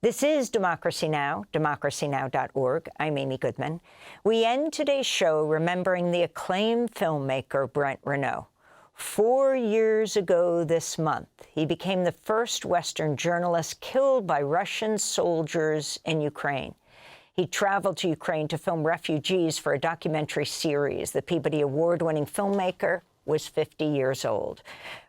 This is Democracy Now!, democracynow.org. I'm Amy Goodman. We end today's show remembering the acclaimed filmmaker Brent Renaud. 4 years ago this month, he became the first Western journalist killed by Russian soldiers in Ukraine. He traveled to Ukraine to film refugees for a documentary series. The Peabody Award-winning filmmaker was 50 years old.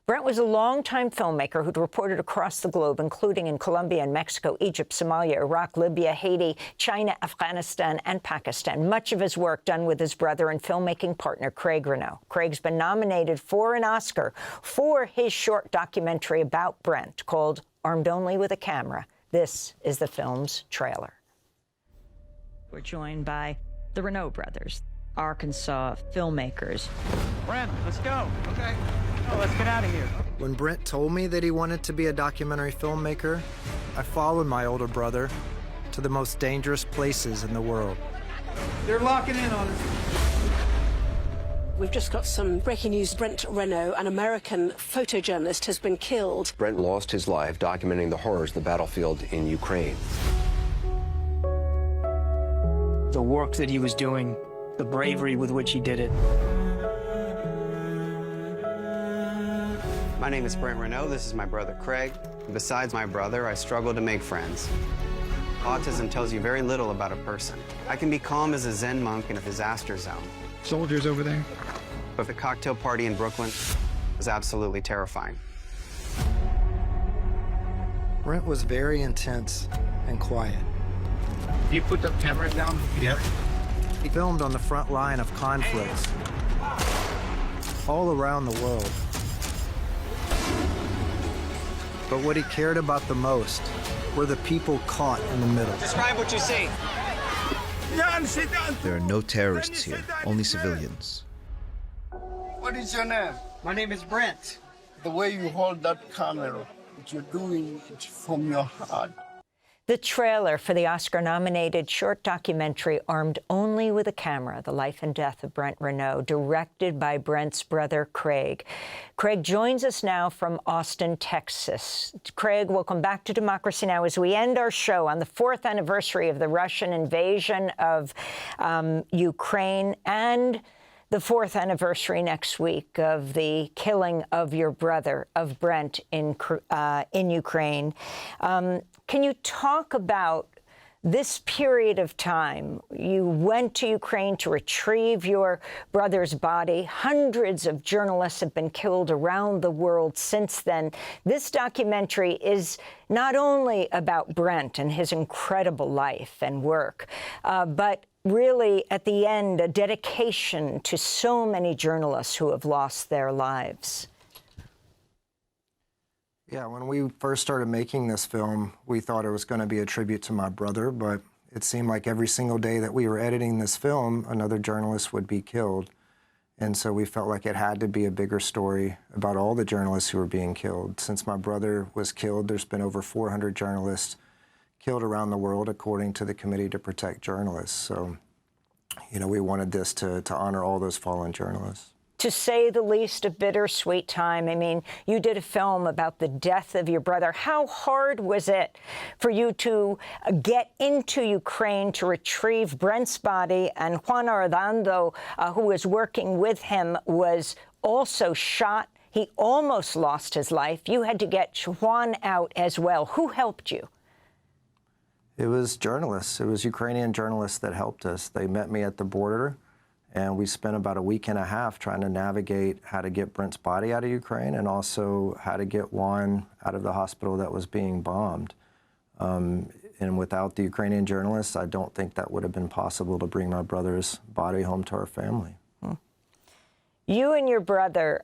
Brent was a longtime filmmaker who'd reported across the globe, including in Colombia and Mexico, Egypt, Somalia, Iraq, Libya, Haiti, China, Afghanistan, and Pakistan. Much of his work done with his brother and filmmaking partner, Brent Renaud. Craig's been nominated for an Oscar for his short documentary about Brent called Armed Only with a Camera. This is the film's trailer. We're joined by the Renaud brothers, Arkansas filmmakers. Brent, let's go. Okay. Oh, let's get out of here. When Brent told me that he wanted to be a documentary filmmaker, I followed my older brother to the most dangerous places in the world. They're locking in on us. We've just got some breaking news. Brent Renaud, an American photojournalist, has been killed. Brent lost his life documenting the horrors of the battlefield in Ukraine. The work that he was doing, the bravery with which he did it. My name is Brent Renaud. This is my brother, Craig. Besides my brother, I struggle to make friends. Autism tells you very little about a person. I can be calm as a Zen monk in a disaster zone. Soldiers over there. But the cocktail party in Brooklyn was absolutely terrifying. Brent was very intense and quiet. You put the camera down? Yep. He filmed on the front line of conflicts all around the world. But what he cared about the most were the people caught in the middle. Describe what you see. Sit down. There are no terrorists here, only civilians. What is your name? My name is Brent. The way you hold that camera, what you're doing it from your heart. The trailer for the Oscar-nominated short documentary Armed Only with a Camera, The Life and Death of Brent Renaud, directed by Brent's brother, Craig. Craig joins us now from Austin, Texas. Craig, welcome back to Democracy Now! As we end our show on the 4th anniversary of the Russian invasion of Ukraine and the 4th anniversary next week of the killing of your brother, of Brent, in Ukraine. Can you talk about this period of time? You went to Ukraine to retrieve your brother's body. Hundreds of journalists have been killed around the world since then. This documentary is not only about Brent and his incredible life and work, but really, at the end, a dedication to so many journalists who have lost their lives. Yeah, when we first started making this film, we thought it was going to be a tribute to my brother, but it seemed like every single day that we were editing this film, another journalist would be killed. And so we felt like it had to be a bigger story about all the journalists who were being killed. Since my brother was killed, there's been over 400 journalists killed around the world, according to the Committee to Protect Journalists. So, you know, we wanted this to honor all those fallen journalists. To say the least, a bittersweet time. I mean, you did a film about the death of your brother. How hard was it for you to get into Ukraine to retrieve Brent's body? And Juan Orlando, who was working with him, was also shot. He almost lost his life. You had to get Juan out as well. Who helped you? It was journalists. It was Ukrainian journalists that helped us. They met me at the border, and we spent about a week and a half trying to navigate how to get Brent's body out of Ukraine and also how to get Juan out of the hospital that was being bombed. And without the Ukrainian journalists, I don't think that would have been possible to bring my brother's body home to our family. You and your brother,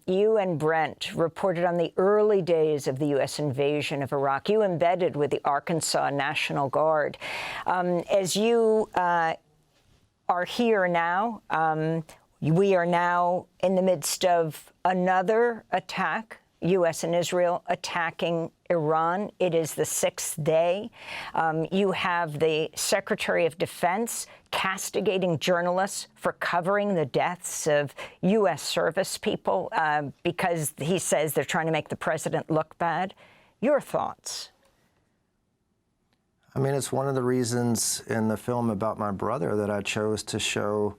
you and Brent, reported on the early days of the U.S. invasion of Iraq. You embedded with the Arkansas National Guard. As you are here now, we are now in the midst of another attack, U.S. and Israel attacking Iran. It is the 6th day. You have the Secretary of Defense castigating journalists for covering the deaths of U.S. service people because he says they're trying to make the president look bad. Your thoughts? I mean, it's one of the reasons in the film about my brother that I chose to show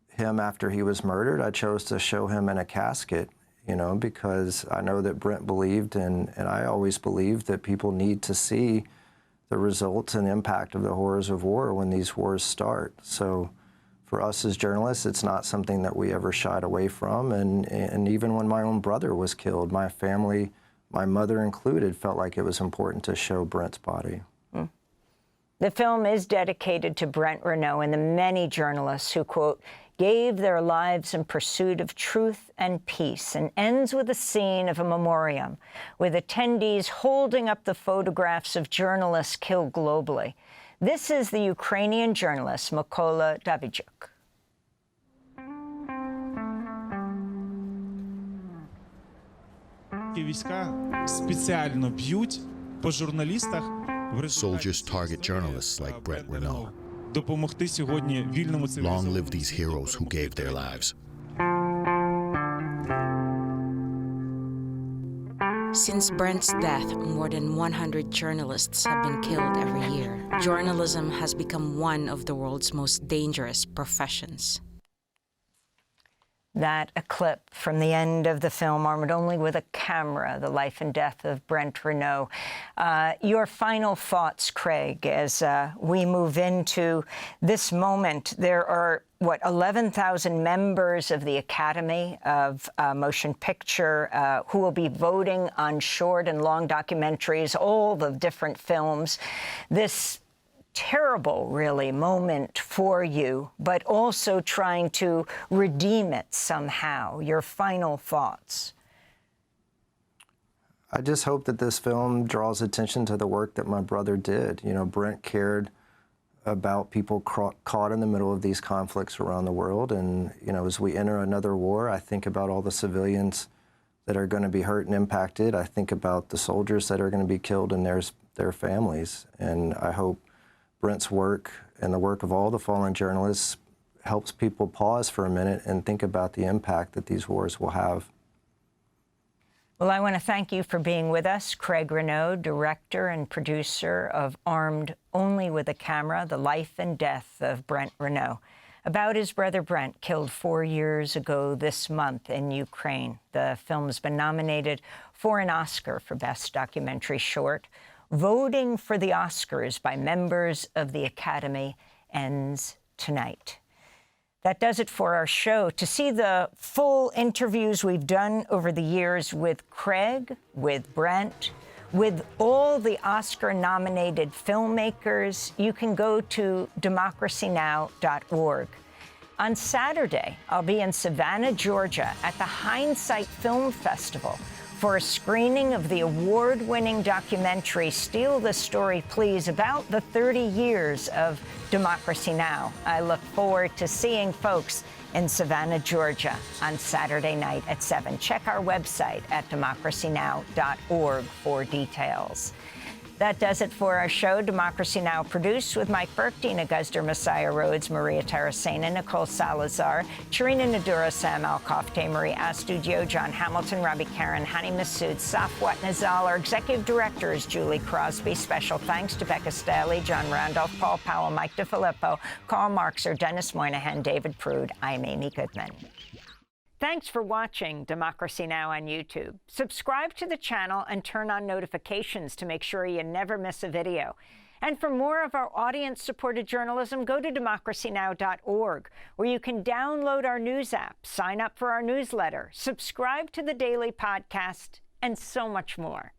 him after he was murdered. I chose to show him in a casket, you know, because I know that Brent believed, and I always believed, that people need to see the results and impact of the horrors of war when these wars start. So for us as journalists, it's not something that we ever shied away from. And even when my own brother was killed, my family, my mother included, felt like it was important to show Brent's body. The film is dedicated to Brent Renaud and the many journalists who, quote, gave their lives in pursuit of truth and peace, and ends with a scene of a memoriam with attendees holding up the photographs of journalists killed globally. This is the Ukrainian journalist Mykola Davydyuk. Війська спеціально б'ють по журналістах. Soldiers target journalists like Brent Renaud. Допомогти сьогодні вільному Long live these heroes who gave their lives. Since Brent's death, more than 100 journalists have been killed every year. Journalism has become one of the world's most dangerous professions. That a clip from the end of the film, Armed Only with a Camera, the life and death of Brent Renaud. Your final thoughts, Craig, as we move into this moment. There are, 11,000 members of the Academy of Motion Picture who will be voting on short and long documentaries, all the different films. This terrible, really, moment for you, but also trying to redeem it somehow. Your final thoughts. I just hope that this film draws attention to the work that my brother did. You know, Brent cared about people caught in the middle of these conflicts around the world. And, you know, as we enter another war, I think about all the civilians that are going to be hurt and impacted. I think about the soldiers that are going to be killed and their families. And I hope Brent's work and the work of all the fallen journalists helps people pause for a minute and think about the impact that these wars will have. Well, I want to thank you for being with us, Craig Renaud, director and producer of Armed Only with a Camera, the life and death of Brent Renaud, about his brother Brent, killed 4 years ago this month in Ukraine. The film has been nominated for an Oscar for Best Documentary Short. Voting for the Oscars by members of the Academy ends tonight. That does it for our show. To see the full interviews we've done over the years with Craig, with Brent, with all the Oscar-nominated filmmakers, you can go to democracynow.org. On Saturday, I'll be in Savannah, Georgia, at the Hindsight Film Festival for a screening of the award-winning documentary Steal the Story, Please, about the 30 years of Democracy Now! I look forward to seeing folks in Savannah, Georgia on Saturday night at 7. Check our website at democracynow.org for details. That does it for our show. Democracy Now! Produced with Mike Burke, Dina Guzder, Messiah Rhodes, Maria Taracena, Nicole Salazar, Charina Nadura, Sam Alcoff, Marie Astudio, John Hamilton, Robbie Karen, Hani Massoud, Safwat Nazal. Our executive director is Julie Crosby. Special thanks to Becca Staley, John Randolph, Paul Powell, Mike DiFilippo, Karl Marxer, Dennis Moynihan, David Prude. I'm Amy Goodman. Thanks for watching Democracy Now! On YouTube. Subscribe to the channel and turn on notifications to make sure you never miss a video. And for more of our audience-supported journalism, go to democracynow.org, where you can download our news app, sign up for our newsletter, subscribe to the daily podcast, and so much more.